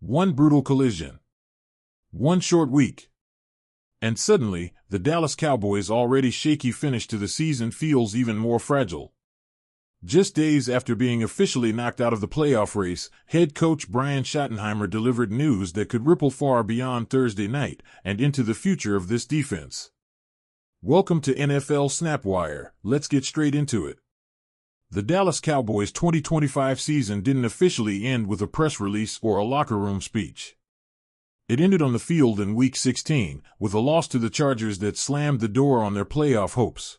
One brutal collision. One short week. And suddenly, the Dallas Cowboys' already shaky finish to the season feels even more fragile. Just days after being officially knocked out of the playoff race, head coach Brian Schottenheimer delivered news that could ripple far beyond Thursday night and into the future of this defense. Welcome to NFL SnapWire. Let's get straight into it. The Dallas Cowboys' 2025 season didn't officially end with a press release or a locker room speech. It ended on the field in Week 16, with a loss to the Chargers that slammed the door on their playoff hopes.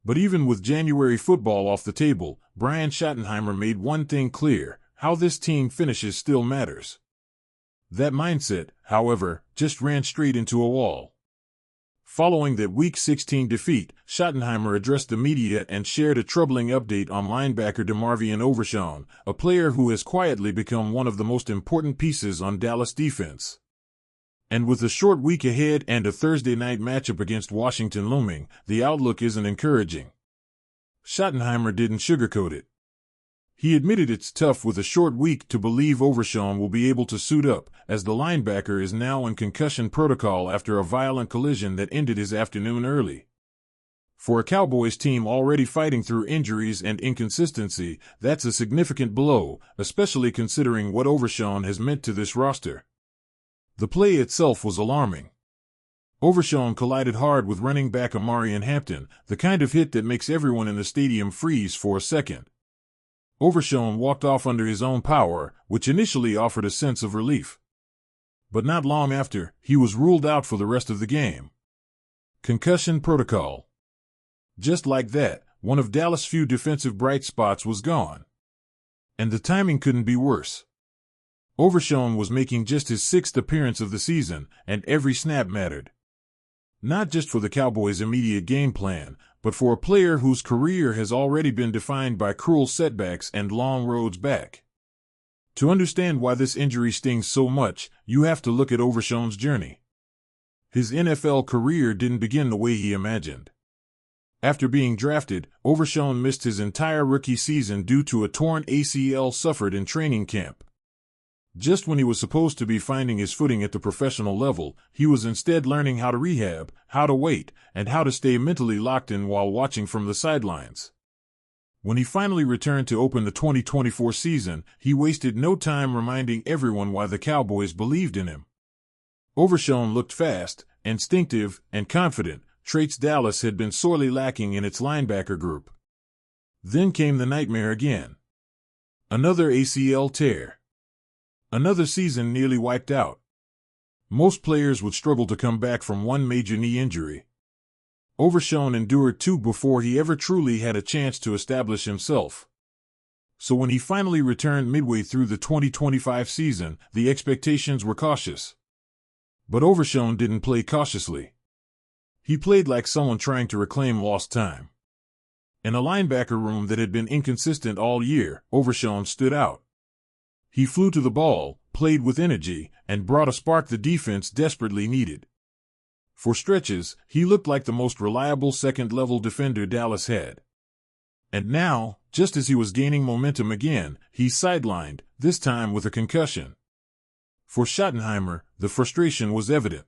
But even with January football off the table, Brian Schottenheimer made one thing clear: how this team finishes still matters. That mindset, however, just ran straight into a wall. Following that Week 16 defeat, Schottenheimer addressed the media and shared a troubling update on linebacker Demarvion Overshown, a player who has quietly become one of the most important pieces on Dallas defense. And with a short week ahead and a Thursday night matchup against Washington looming, the outlook isn't encouraging. Schottenheimer didn't sugarcoat it. He admitted it's tough with a short week to believe Overshown will be able to suit up, as the linebacker is now in concussion protocol after a violent collision that ended his afternoon early. For a Cowboys team already fighting through injuries and inconsistency, that's a significant blow, especially considering what Overshown has meant to this roster. The play itself was alarming. Overshown collided hard with running back Omarion Hampton, the kind of hit that makes everyone in the stadium freeze for a second. Overshown walked off under his own power, which initially offered a sense of relief. But not long after, he was ruled out for the rest of the game. Concussion protocol. Just like that, one of Dallas' few defensive bright spots was gone. And the timing couldn't be worse. Overshown was making just his 6th appearance of the season, and every snap mattered. Not just for the Cowboys' immediate game plan, but for a player whose career has already been defined by cruel setbacks and long roads back. To understand why this injury stings so much, you have to look at Overshown's journey. His NFL career didn't begin the way he imagined. After being drafted, Overshown missed his entire rookie season due to a torn ACL suffered in training camp. Just when he was supposed to be finding his footing at the professional level, he was instead learning how to rehab, how to wait, and how to stay mentally locked in while watching from the sidelines. When he finally returned to open the 2024 season, he wasted no time reminding everyone why the Cowboys believed in him. Overshown looked fast, instinctive, and confident, traits Dallas had been sorely lacking in its linebacker group. Then came the nightmare again. Another ACL tear. Another season nearly wiped out. Most players would struggle to come back from one major knee injury. Overshown endured 2 before he ever truly had a chance to establish himself. So when he finally returned midway through the 2025 season, the expectations were cautious. But Overshown didn't play cautiously. He played like someone trying to reclaim lost time. In a linebacker room that had been inconsistent all year, Overshown stood out. He flew to the ball, played with energy, and brought a spark the defense desperately needed. For stretches, he looked like the most reliable second-level defender Dallas had. And now, just as he was gaining momentum again, he's sidelined, this time with a concussion. For Schottenheimer, the frustration was evident.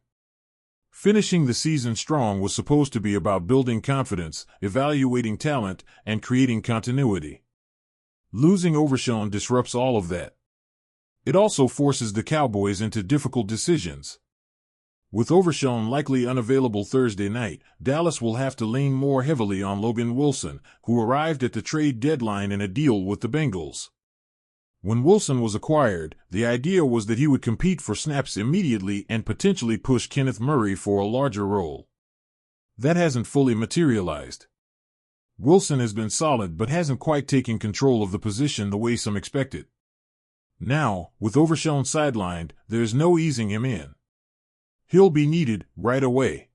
Finishing the season strong was supposed to be about building confidence, evaluating talent, and creating continuity. Losing Overshown disrupts all of that. It also forces the Cowboys into difficult decisions. With Overshown likely unavailable Thursday night, Dallas will have to lean more heavily on Logan Wilson, who arrived at the trade deadline in a deal with the Bengals. When Wilson was acquired, the idea was that he would compete for snaps immediately and potentially push Kenneth Murray for a larger role. That hasn't fully materialized. Wilson has been solid but hasn't quite taken control of the position the way some expected. Now, with Overshown sidelined, there's no easing him in. He'll be needed right away.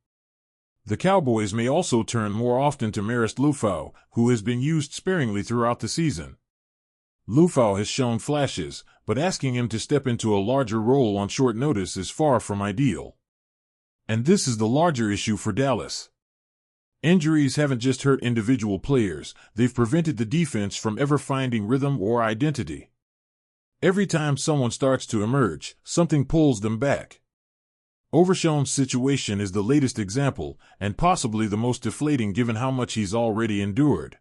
The Cowboys may also turn more often to Marist Liufau, who has been used sparingly throughout the season. Liufau has shown flashes, but asking him to step into a larger role on short notice is far from ideal. And this is the larger issue for Dallas. Injuries haven't just hurt individual players, they've prevented the defense from ever finding rhythm or identity. Every time someone starts to emerge, something pulls them back. Overshown's situation is the latest example, and possibly the most deflating given how much he's already endured.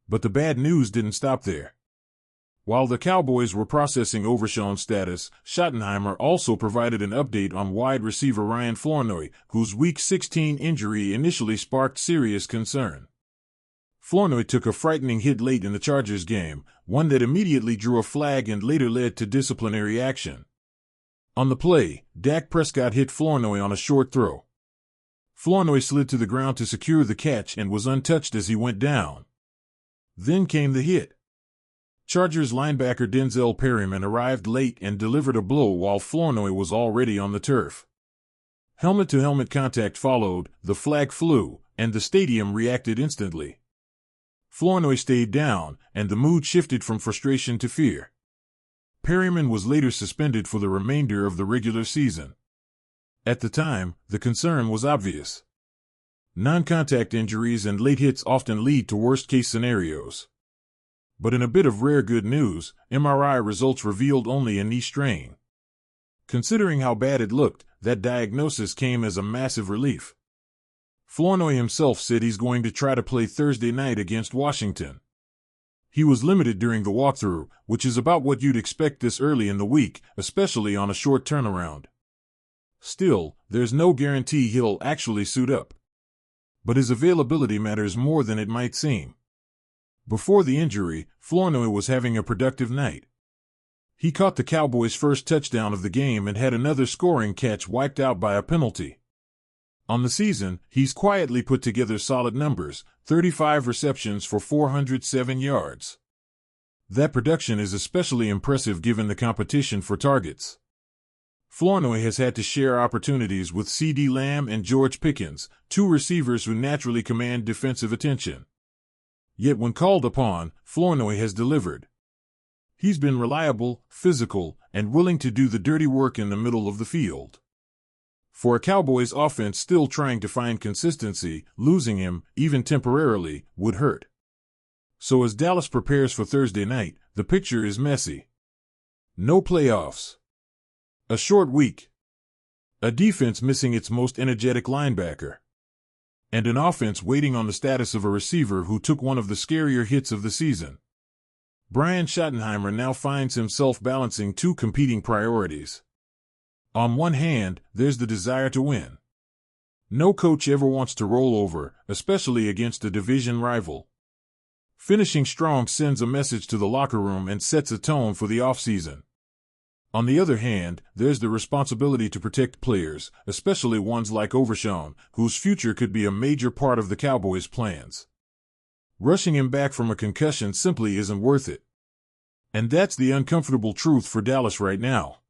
But the bad news didn't stop there. While the Cowboys were processing Overshown's status, Schottenheimer also provided an update on wide receiver Ryan Flournoy, whose Week 16 injury initially sparked serious concern. Flournoy took a frightening hit late in the Chargers game, one that immediately drew a flag and later led to disciplinary action. On the play, Dak Prescott hit Flournoy on a short throw. Flournoy slid to the ground to secure the catch and was untouched as he went down. Then came the hit. Chargers linebacker Denzel Perryman arrived late and delivered a blow while Flournoy was already on the turf. Helmet-to-helmet contact followed, the flag flew, and the stadium reacted instantly. Flournoy stayed down, and the mood shifted from frustration to fear. Perryman was later suspended for the remainder of the regular season. At the time, the concern was obvious. Non-contact injuries and late hits often lead to worst-case scenarios. But in a bit of rare good news, MRI results revealed only a knee strain. Considering how bad it looked, that diagnosis came as a massive relief. Flournoy himself said he's going to try to play Thursday night against Washington. He was limited during the walkthrough, which is about what you'd expect this early in the week, especially on a short turnaround. Still, there's no guarantee he'll actually suit up. But his availability matters more than it might seem. Before the injury, Flournoy was having a productive night. He caught the Cowboys' first touchdown of the game and had another scoring catch wiped out by a penalty. On the season, he's quietly put together solid numbers, 35 receptions for 407 yards. That production is especially impressive given the competition for targets. Flournoy has had to share opportunities with CeeDee Lamb and George Pickens, two receivers who naturally command defensive attention. Yet when called upon, Flournoy has delivered. He's been reliable, physical, and willing to do the dirty work in the middle of the field. For a Cowboys offense still trying to find consistency, losing him, even temporarily, would hurt. So as Dallas prepares for Thursday night, the picture is messy. No playoffs. A short week. A defense missing its most energetic linebacker. And an offense waiting on the status of a receiver who took one of the scarier hits of the season. Brian Schottenheimer now finds himself balancing two competing priorities. On one hand, there's the desire to win. No coach ever wants to roll over, especially against a division rival. Finishing strong sends a message to the locker room and sets a tone for the offseason. On the other hand, there's the responsibility to protect players, especially ones like Overshown, whose future could be a major part of the Cowboys' plans. Rushing him back from a concussion simply isn't worth it. And that's the uncomfortable truth for Dallas right now.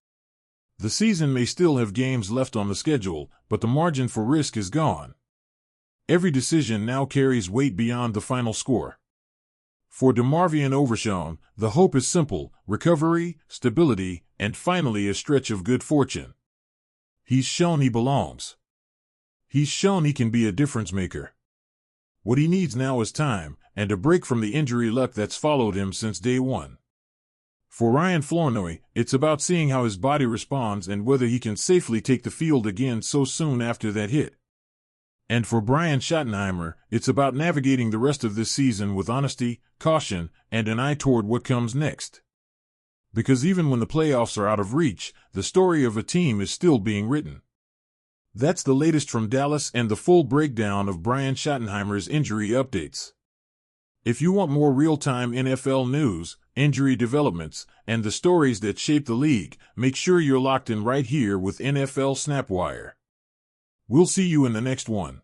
The season may still have games left on the schedule, but the margin for risk is gone. Every decision now carries weight beyond the final score. For Demarvion Overshown, the hope is simple: recovery, stability, and finally a stretch of good fortune. He's shown he belongs. He's shown he can be a difference maker. What he needs now is time, and a break from the injury luck that's followed him since day one. For Ryan Flournoy, it's about seeing how his body responds and whether he can safely take the field again so soon after that hit. And for Brian Schottenheimer, it's about navigating the rest of this season with honesty, caution, and an eye toward what comes next. Because even when the playoffs are out of reach, the story of a team is still being written. That's the latest from Dallas and the full breakdown of Brian Schottenheimer's injury updates. If you want more real-time NFL news, injury developments, and the stories that shape the league, make sure you're locked in right here with NFL SnapWire. We'll see you in the next one.